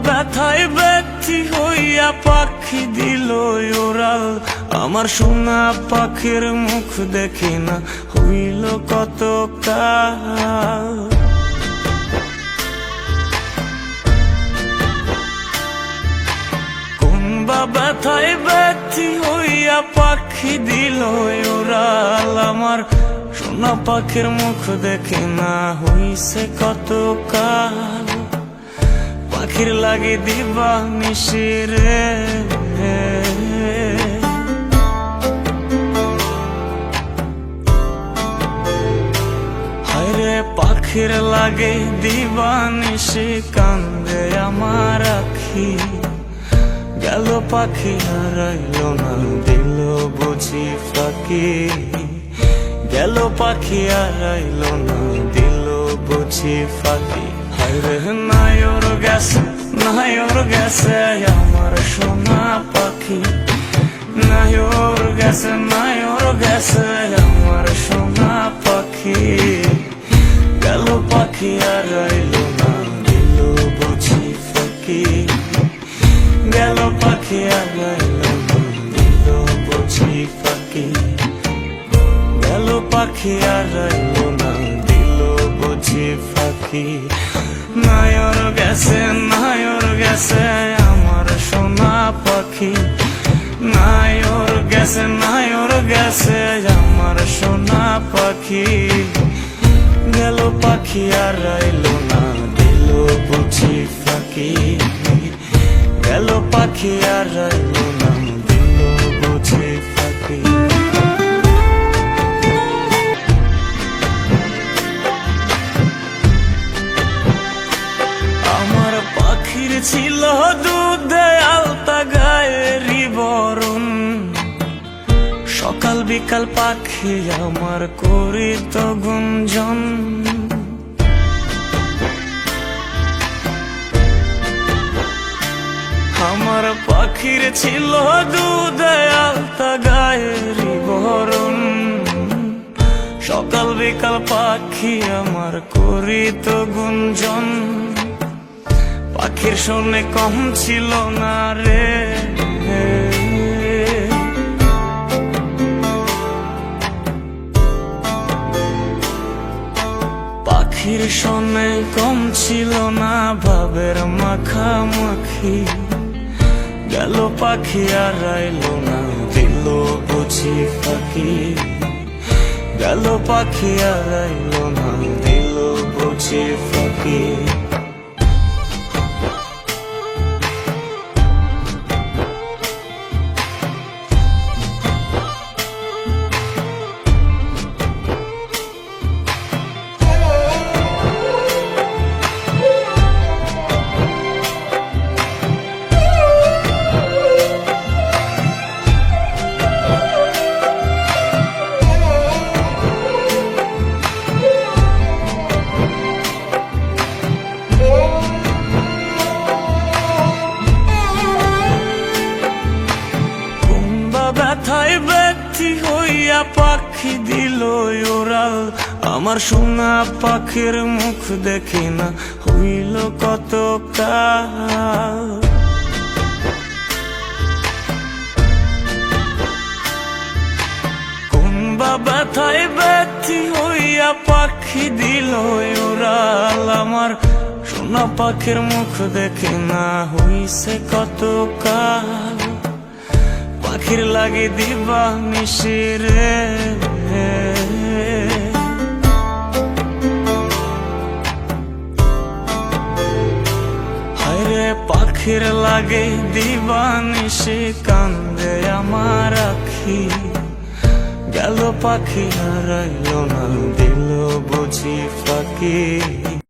ব্যথায় ব্যথি হইয়া পাখি দিল ওরাল, আমার সোনা পাখির মুখ দেখি না হইল কত কাল। কোন বা ব্যথায় ব্যথি হইয়া পাখি দিল ওরাল, আমার সোনা পাখির মুখ দেখি না হইছে কত কাল। পাখির লাগে দিবা নিশিরে, হায়রে পাখির লাগে দিবা নিশি কান্দে আমার আখি। গেল পাখি হারাইল না দিল বুঝি ফাঁকি, গেল পাখি হারাইল না দিল বুঝি ফাঁকি। হায়রে নাই ওর গেছে, নাই ওর গেছে আমার সোনা পাখি, নাই ওর গেছে, নাই ওর গেছে আমার সোনা পাখি। গেল পাখি হারাইল না দিল বুঝি ফাঁকি, গেল পাখি হারাইল না দিল বুঝি ফাঁকি। গেল পাখি হারাইল না দিল বুঝি ফাঁকি। নাই ওর গেছে, নাই ওর গেছে আমার সোনা পাখি, নাই ওর গেছে, নাই ওর গেছে আমার সোনা পাখি। গেল পাখি হারাইল না দিল বুঝি ফাঁকি, গেল পাখি হারাইল না দিল বুঝি ফাঁকি। আমার পাখির ছিল দুধে আলতা গায়েরই বরণ, সকাল বিকাল পাখি আমার করিত গুঞ্জন। আমার পাখির ছিল দুধে আলতা গায়েরই বরণ, সকাল বিকাল পাখি আমার করিত গুঞ্জন। পাখির শোনে কম ছিল না রে, পাখির শোনে কম ছিল না ভাবের মাখামাখি। গেল পাখি হারাইল না দিল বুঝি ফাঁকি, গেল পাখি হারাইল না দিল বুঝি ফাঁকি। ব্যথায় ব্যথি হইয়া পাখি দিল ওরাল, আমার সোনা পাখির মুখ দেখি না হইল কত কাল। কোন বা ব্যথায় ব্যথি হইয়া পাখি দিল ওরাল, আমার সোনা পাখির মুখ দেখি না হইছে কত কাল। পাখির লাগে দিবা নিশিরে, হায়রে পাখির লাগে দিবা নিশি কান্দে আমার আখি। গেল পাখি হারাইল না দিল বুঝি ফাঁকি।